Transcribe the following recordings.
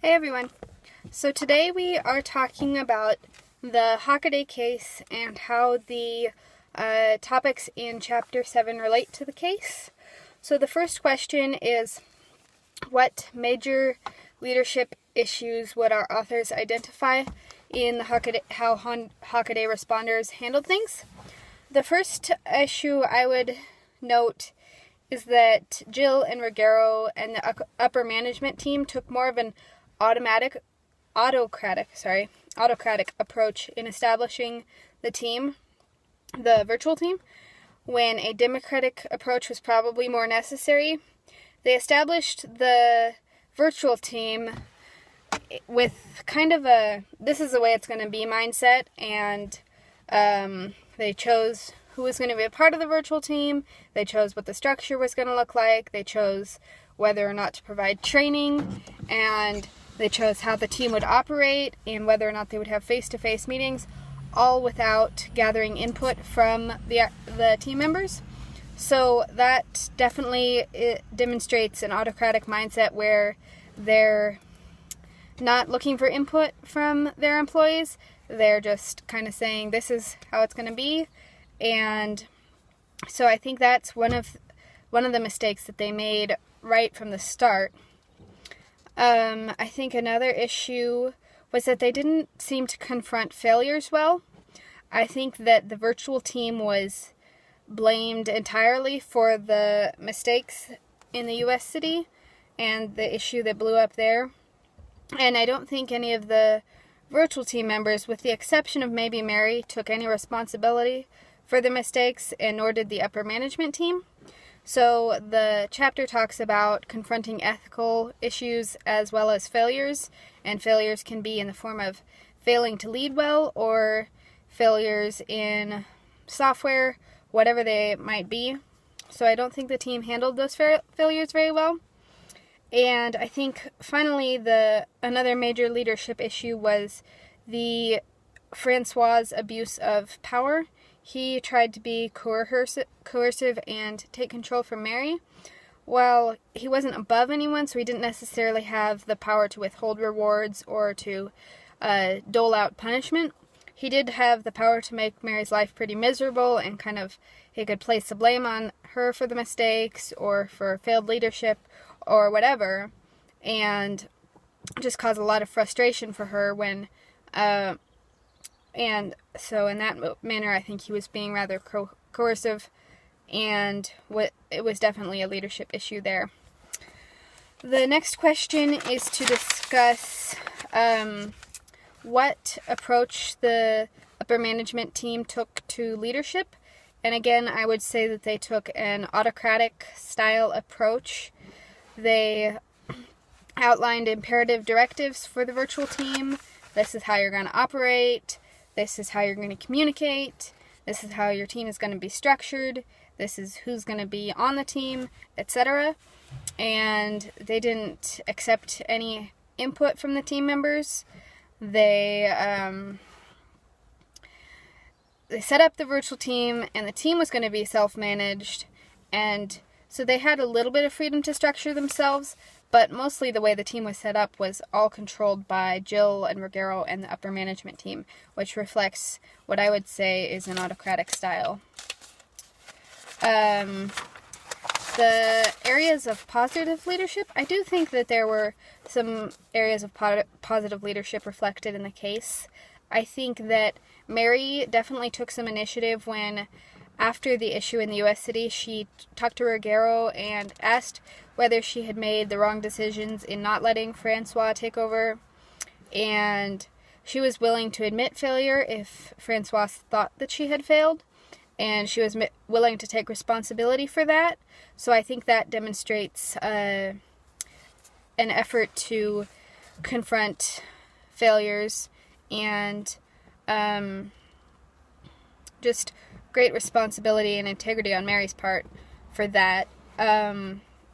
Hey everyone. So today we are talking about the Hockaday case and how the topics in Chapter 7 relate to the case. So the first question is, what major leadership issues would our authors identify in the how Hockaday responders handled things? The first issue I would note is that Jill and Ruggiero and the upper management team took more of an autocratic approach in establishing the virtual team, when a democratic approach was probably more necessary. They established the virtual team with kind of a this is the way it's going to be mindset, and they chose who was going to be a part of the virtual team. They chose what the structure was going to look like. They chose whether or not to provide training, and they chose how the team would operate and whether or not they would have face-to-face meetings, all without gathering input from the team members. So that definitely demonstrates an autocratic mindset where they're not looking for input from their employees. They're just kind of saying, this is how it's going to be. And so I think that's one of the mistakes that they made right from the start. I think another issue was that they didn't seem to confront failures well. I think that the virtual team was blamed entirely for the mistakes in the U.S. city and the issue that blew up there. And I don't think any of the virtual team members, with the exception of maybe Mary, took any responsibility for the mistakes, and nor did the upper management team. So the chapter talks about confronting ethical issues as well as failures, and failures can be in the form of failing to lead well or failures in software, whatever they might be. So I don't think the team handled those failures very well. And I think finally another major leadership issue was the Francois' abuse of power. He tried to be coercive and take control from Mary. Well, he wasn't above anyone, so he didn't necessarily have the power to withhold rewards or to dole out punishment. He did have the power to make Mary's life pretty miserable, and he could place the blame on her for the mistakes or for failed leadership or whatever, and just cause a lot of frustration for her when and so in that manner, I think he was being rather coercive, and it was definitely a leadership issue there. The next question is to discuss what approach the upper management team took to leadership. And again, I would say that they took an autocratic style approach. They outlined imperative directives for the virtual team. This is how you're going to operate. This is how you're going to communicate. This is how your team is going to be structured. This is who's going to be on the team, etc. And they didn't accept any input from the team members. They set up the virtual team, and the team was going to be self-managed, and so they had a little bit of freedom to structure themselves, but mostly the way the team was set up was all controlled by Jill and Ruggiero and the upper management team, which reflects what I would say is an autocratic style. The areas of positive leadership, I do think that there were some areas of positive leadership reflected in the case. I think that Mary definitely took some initiative when, after the issue in the U.S. city, she talked to Ruggiero and asked whether she had made the wrong decisions in not letting Francois take over, and she was willing to admit failure if Francois thought that she had failed, and she was willing to take responsibility for that. So I think that demonstrates an effort to confront failures and just great responsibility and integrity on Mary's part for that.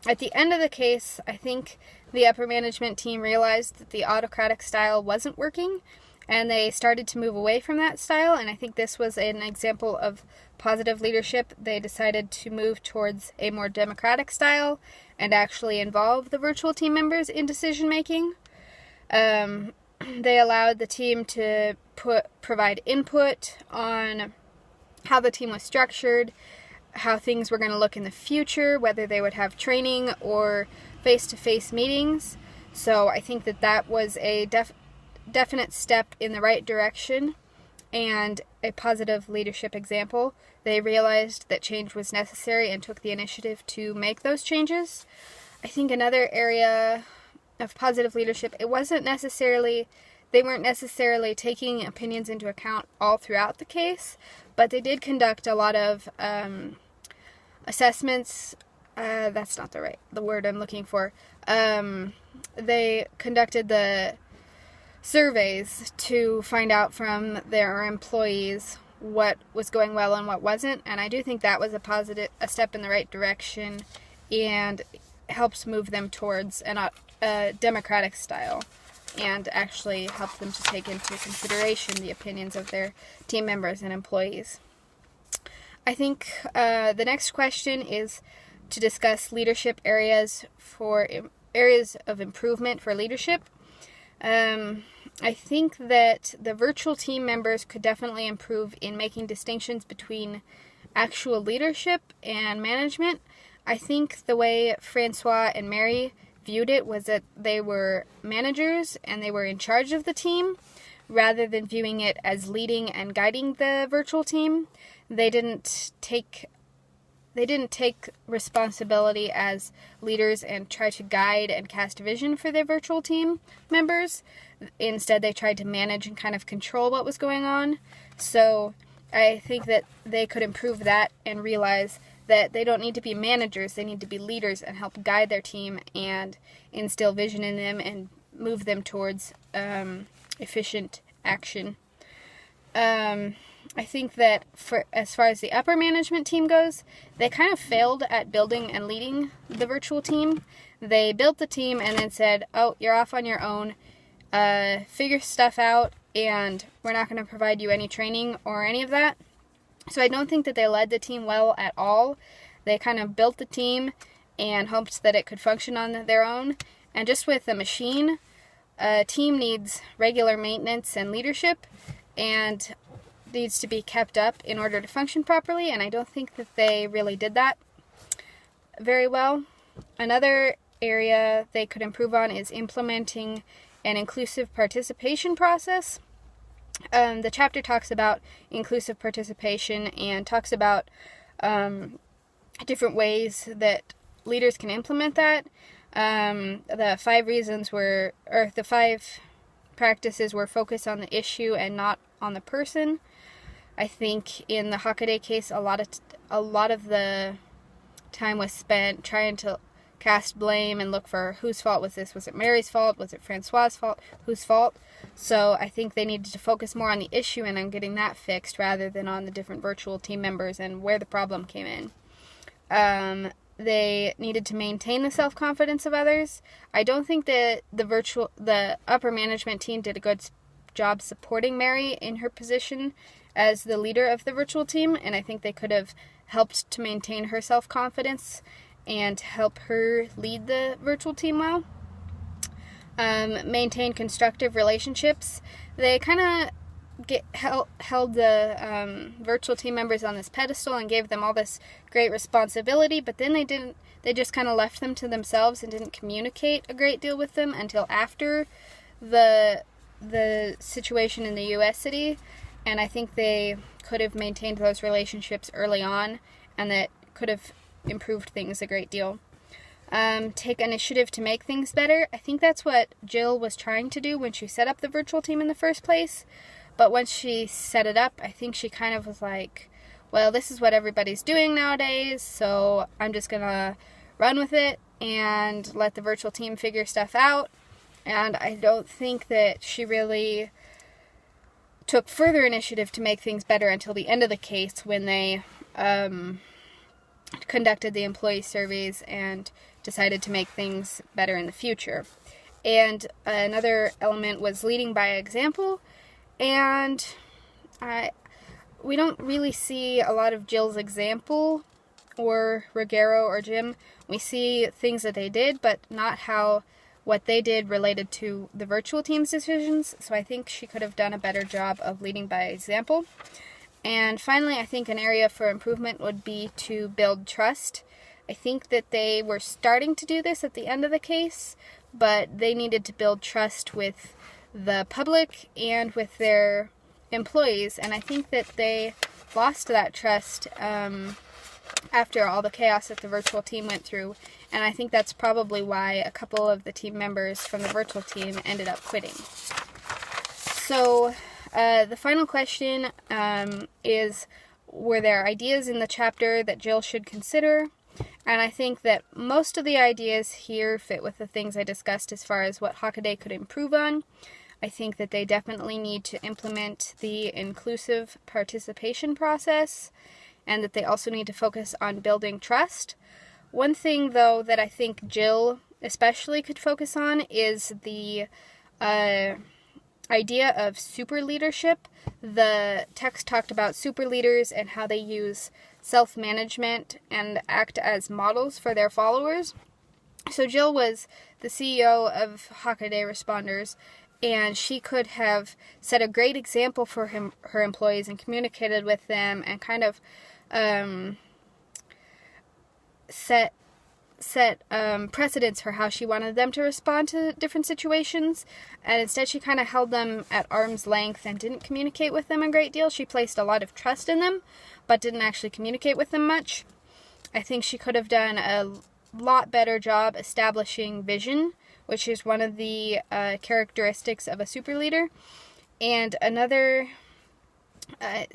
At the end of the case, I think the upper management team realized that the autocratic style wasn't working, and they started to move away from that style, and I think this was an example of positive leadership. They decided to move towards a more democratic style and actually involve the virtual team members in decision making. They allowed the team to provide input on how the team was structured, how things were going to look in the future, whether they would have training or face-to-face meetings. So I think that was a definite step in the right direction and a positive leadership example. They realized that change was necessary and took the initiative to make those changes. I think another area of positive leadership, they weren't necessarily taking opinions into account all throughout the case, but they did conduct a lot of assessments. That's not the word I'm looking for. They conducted the surveys to find out from their employees what was going well and what wasn't, and I do think that was a step in the right direction and helps move them towards a democratic style and actually help them to take into consideration the opinions of their team members and employees. I think the next question is to discuss leadership areas of improvement for leadership. I think that the virtual team members could definitely improve in making distinctions between actual leadership and management. I think the way Francois and Mary viewed it was that they were managers and they were in charge of the team, rather than viewing it as leading and guiding the virtual team. They didn't take responsibility as leaders and try to guide and cast vision for their virtual team members. Instead, they tried to manage and kind of control what was going on. So I think that they could improve that and realize that they don't need to be managers, they need to be leaders and help guide their team and instill vision in them and move them towards efficient action. I think that as far as the upper management team goes, they kind of failed at building and leading the virtual team. They built the team and then said, oh, you're off on your own, figure stuff out, and we're not going to provide you any training or any of that. So I don't think that they led the team well at all. They kind of built the team and hoped that it could function on their own. And just with a machine, a team needs regular maintenance and leadership and needs to be kept up in order to function properly, and I don't think that they really did that very well. Another area they could improve on is implementing an inclusive participation process. The chapter talks about inclusive participation and talks about different ways that leaders can implement that. The 5 practices were focused on the issue and not on the person. I think in the Hockaday case, a lot of the time was spent trying to cast blame and look for whose fault was this. Was it Mary's fault? Was it Francois' fault? Whose fault? So I think they needed to focus more on the issue and on getting that fixed rather than on the different virtual team members and where the problem came in. They needed to maintain the self-confidence of others. I don't think that the upper management team did a good job supporting Mary in her position as the leader of the virtual team, and I think they could have helped to maintain her self-confidence and help her lead the virtual team well. Maintain constructive relationships. They kind of held the virtual team members on this pedestal and gave them all this great responsibility, but then they just kind of left them to themselves and didn't communicate a great deal with them until after the situation in the U.S. city, and I think they could have maintained those relationships early on, and that could have improved things a great deal. Take initiative to make things better. I think that's what Jill was trying to do when she set up the virtual team in the first place, but once she set it up, I think she kind of was like, well, this is what everybody's doing nowadays, so I'm just gonna run with it and let the virtual team figure stuff out. And I don't think that she really took further initiative to make things better until the end of the case when they conducted the employee surveys and decided to make things better in the future. And another element was leading by example, and we don't really see a lot of Jill's example or Ruggiero or Jim. We see things that they did, but not how what they did related to the virtual team's decisions, so I think she could have done a better job of leading by example. And finally, I think an area for improvement would be to build trust. I think that they were starting to do this at the end of the case, but they needed to build trust with the public and with their employees, and I think that they lost that trust after all the chaos that the virtual team went through, and I think that's probably why a couple of the team members from the virtual team ended up quitting. So the final question is, were there ideas in the chapter that Jill should consider? And I think that most of the ideas here fit with the things I discussed as far as what Hockaday could improve on. I think that they definitely need to implement the inclusive participation process, and that they also need to focus on building trust. One thing, though, that I think Jill especially could focus on is the idea of super leadership. The text talked about super leaders and how they use self-management and act as models for their followers. So Jill was the CEO of Hockaday Responders, and she could have set a great example for her employees and communicated with them and kind of set precedents for how she wanted them to respond to different situations, and instead she kind of held them at arm's length and didn't communicate with them a great deal. She placed a lot of trust in them, but didn't actually communicate with them much. I think she could have done a lot better job establishing vision, which is one of the characteristics of a super leader. And another,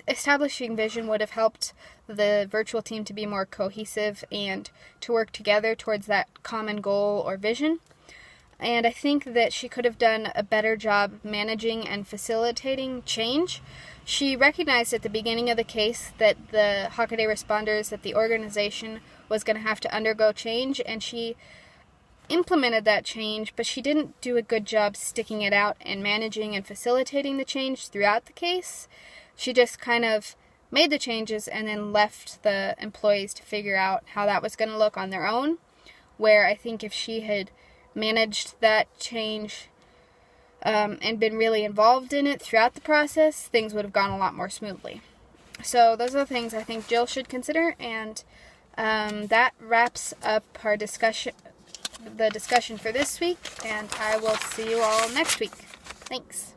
establishing vision would have helped the virtual team to be more cohesive and to work together towards that common goal or vision. And I think that she could have done a better job managing and facilitating change. She recognized at the beginning of the case that the Hockaday Responders, that the organization was going to have to undergo change, and she implemented that change, but she didn't do a good job sticking it out and managing and facilitating the change throughout the case. She just kind of made the changes and then left the employees to figure out how that was going to look on their own, where I think if she had managed that change and been really involved in it throughout the process, things would have gone a lot more smoothly. So those are the things I think Jill should consider, and that wraps up our discussion for this week, and I will see you all next week. Thanks.